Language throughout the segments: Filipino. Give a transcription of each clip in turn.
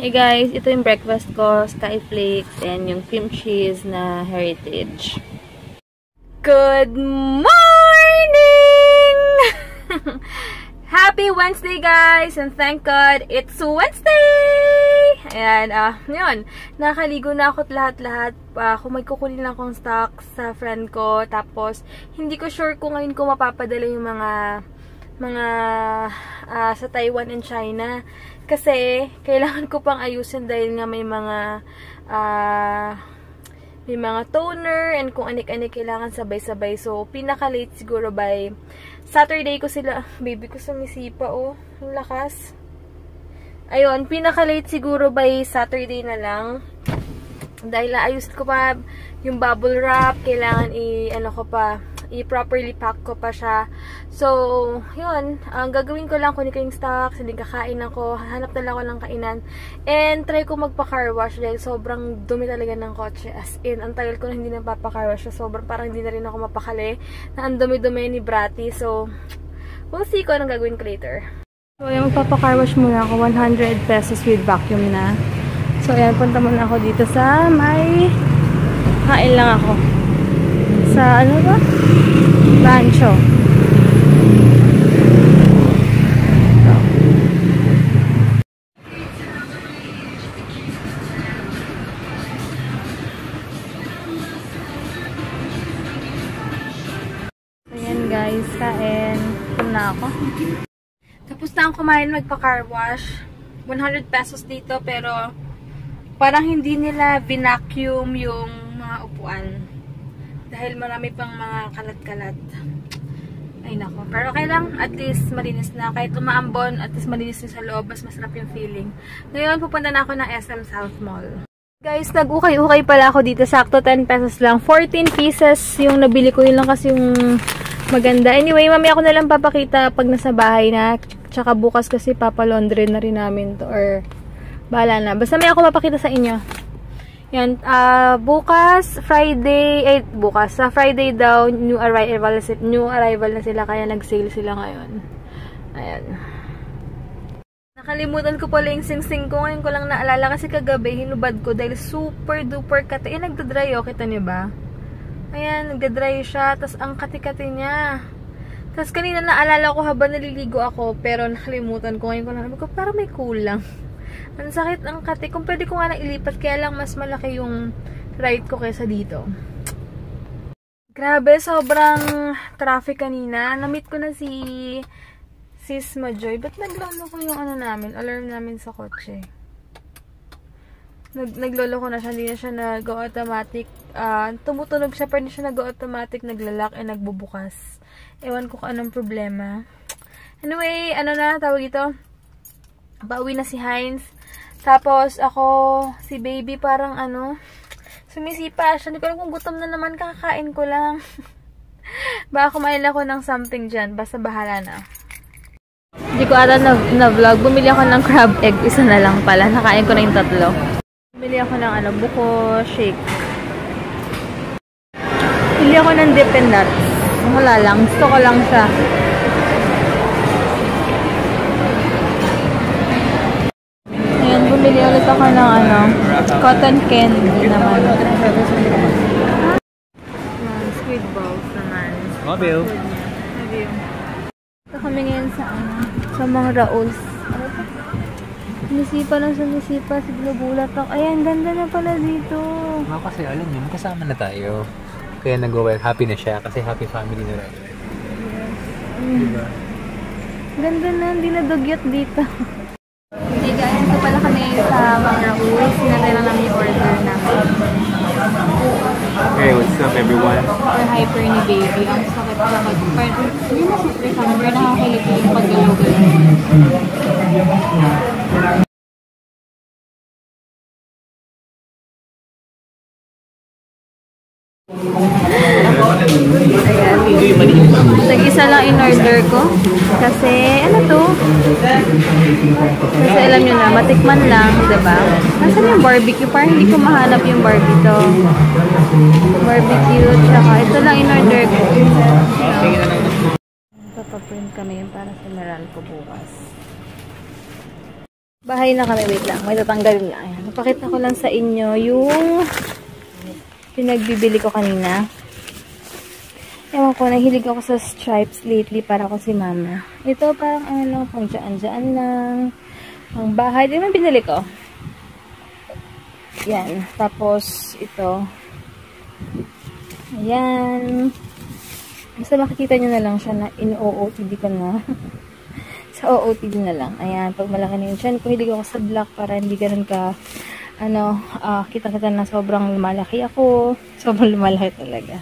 Hey guys, ito yung breakfast ko, Skyflakes, and yung cream cheese na Heritage. Good morning! Happy Wednesday guys! And thank God, it's Wednesday! Ayan, yun. Nakaligo na ako lahat-lahat. Kung may kukunin lang akong stock sa friend ko. Tapos, hindi ko sure kung ngayon ko mapapadala yung mga sa Taiwan and China. Kasi, kailangan ko pang ayusin dahil nga may mga toner and kung anik-anik kailangan sabay-sabay. So, pinaka-late siguro by Saturday ko sila. Baby ko sumisipa, oh. Ang lakas. Ayun, pinaka-late siguro by Saturday na lang. Dahil ayusin ko pa yung bubble wrap. Kailangan i-properly pack ko pa siya. So, yun. Ang gagawin ko lang, kunin ko yung stocks, hindi kakain ako, hanap na lang ako ng kainan. And, try ko magpa-car wash dahil sobrang dumi talaga ng kotse. As in, ang tagal ko na hindi nagpapa-car wash. So, sobrang parang hindi na rin ako mapakali na ang dumi-dumi ni Bratty. So, we'll see ko anong gagawin ko later. So, yung magpapa-car wash muna ako, 100 pesos with vacuum na. So, ayan, punta muna ako dito sa may kain lang ako. Sa ano ba? Rancho. Ayan guys, kain. Ito na ako. Tapos na akong kumain magpa-car wash. 100 pesos dito pero parang hindi nila vinacuum yung mga upuan. Dahil marami pang mga kalat-kalat. Ay nako. Pero okay lang. At least malinis na. Kahit umaambon, at least malinis na sa loob. Mas masarap yung feeling. Ngayon, pupunta na ako ng SM South Mall. Guys, nag-ukay-ukay pala ako dito. Sakto 10 pesos lang. 14 pieces yung nabili ko. Yun lang kasi yung maganda. Anyway, mamaya ako na lang papakita pag nasa bahay na. Tsaka bukas kasi papalondre na rin namin to. Or bahala na. Basta may ako papakita sa inyo. Yan, bukas, Friday, sa Friday daw, new arrival na sila, kaya nag-sale sila ngayon. Ayan. Nakalimutan ko pala yung sing-sing ko, ngayon ko lang naalala kasi kagabi, hinubad ko dahil super duper kati. Nagdadry, kita niyo ba? Ayan, nagdadry siya, tas ang kati-kati niya. Tas kanina naalala ko habang naliligo ako, pero nakalimutan ko, ngayon ko lang, parang may kulang. Ang sakit ang kati. Kung pwede ko nga nang ilipat, kaya lang mas malaki yung right ko kaysa dito. Grabe, sobrang traffic kanina. Na-meet ko na si Sis Majoy. Ba't naglolo ko yung alarm namin sa kotse? Naglolo ko na siya, hindi na siya nag-automatic. Tumutunog siya, pero hindi siya nag-automatic, naglalak, nagbubukas. Ewan ko kung anong problema. Anyway, tawag ito? Pauwi na si Heinz. Tapos, ako, si baby, parang sumisipa siya. Hindi ko alam kung gutom na naman, kakain ko lang. Baka kumain ako ng something dyan. Basta bahala na. Hindi ko ata na-vlog. Bumili ako ng crab egg. Isa na lang pala. Nakain ko na yung 3. Bumili ako ng buko shake. Bumili ako ng Dippin' Nuts. Wala lang. Gusto ko lang siya. Bumili ulit ako ng cotton candy naman. Squid balls naman. Mobile. Ito kami ngayon sa mga Raols. Sumisipa lang sumisipa. Siglagulat ako. Ayan, ganda na pala dito. Kasi alam niyo, magkasama na tayo. Kaya happy na siya kasi happy family na rin. Diba? Ganda na, hindi na dugyot dito. Hindi guys, ito pala kami sa mga Raols. Sinatay lang namin yung order namin. Hey, what's up everyone? Super hyper ni baby. Ang sakit sa hindi na super sa pero nakakiliti yung paggalaw-galaw. Nag-isa lang in-order ko. Kasi, Kasi alam nyo na, matikman lang, diba? Nasaan yung barbecue? Parang hindi ko mahanap yung barbecue. Barbecue, tsaka ito lang in-order ko. Papaprint kami para sa Meralco bukas. Bahay na kami. Wait lang. May tatanggalin lang. Ayan. Napakita ko lang sa inyo yung pinagbibili ko kanina. Ewan ko, nahilig ako sa stripes lately para ko si mama. Ito parang ano lang, pang dyan-dyan lang. Pang bahay. Di naman binili ko. Yan. Tapos, ito. Ayan. Basta makikita nyo na lang siya na in-OOTD ko na. Sa OOTD na lang. Ayan. Pag malaki na yung chan ko, hilig ako sa black para hindi ganun ka, kita-kita na sobrang lumalaki ako. Sobrang lumalaki talaga.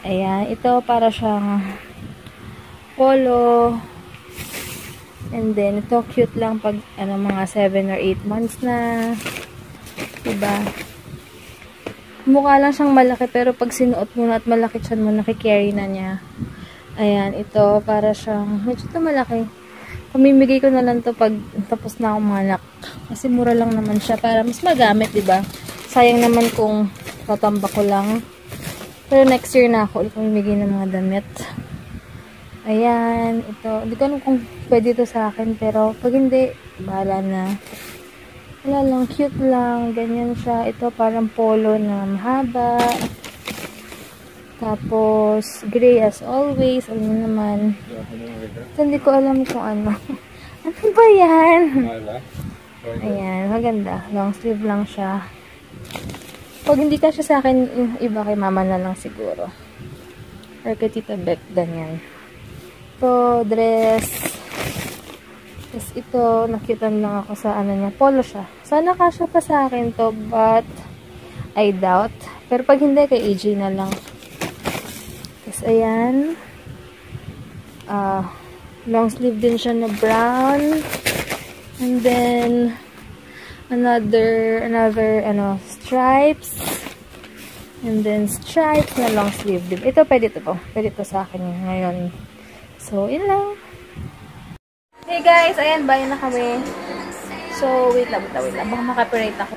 Ayan. Ito para siyang polo. And then, ito cute lang pag, mga 7 or 8 months na. Diba? Mukha lang siyang malaki, pero pag sinuot mo na at malaki siya mo, nakikarry na niya. Ayan, ito, para siyang, medyo ito malaki. Pamimigay ko na lang to pag tapos na akong manak. Kasi mura lang naman siya, para mas magamit, diba? Sayang naman kung tatamba ko lang. Pero next year na ako ulit pamimigay ng mga damit. Ayan, ito. Hindi ko alam kung pwede ito sa akin, pero pag hindi, bahala na. Wala lang, cute lang. Ganyan siya. Ito parang polo na mahaba. Tapos, gray as always. Alam mo naman. Ito, hindi ko alam kung ano. Ano ba yan? Ayan, maganda. Long sleeve lang siya. Pag hindi ka siya sa akin, iba kay mama na lang siguro. Or kay Tita Beck, ganyan. Ito, dress. Tapos ito, nakitan lang ako sa niya. Polo siya. Sana kasya pa sa akin to, but I doubt. Pero pag hindi, kay AJ na lang. Tapos ayan. Long sleeve din siya na brown. And then, another, stripes. And then, stripes na long sleeve. Ito, pwede ito po. Pwede ito sa akin ngayon. So, yun lang. Hey guys, ayan, bayan na kami. So, wait lang. Baka makapirate ako.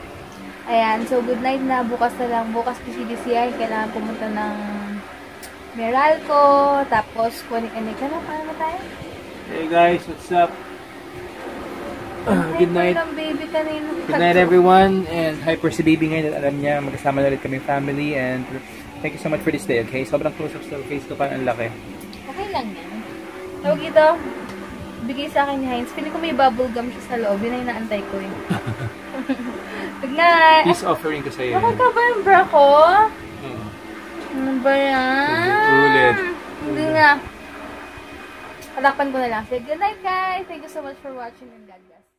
Ayan, so good night na. Bukas na lang. Bukas PCDCI. Kailangan pumunta ng Meralco. Tapos, kunik-anik ka na. Paano tayo? Hey guys, what's up? Good night. Good night everyone. And hyper si baby ngayon at alam niya magkasama na ulit kami family. And thank you so much for this day, okay? Sobrang close-up sa face ko pa. Ang laki. Okay lang yan. Tawag ito. Bigay sa akin ni Heinz. Feeling ko may bubble gum siya sa loob. Yun ay naantay ko eh. Good night! Peace offering ko sa'yo. Bakit ka ba yung bra ko? Ano ba yan? Ulit. Hindi nga. Palakpan ko na lang. Say good night guys! Thank you so much for watching and God bless.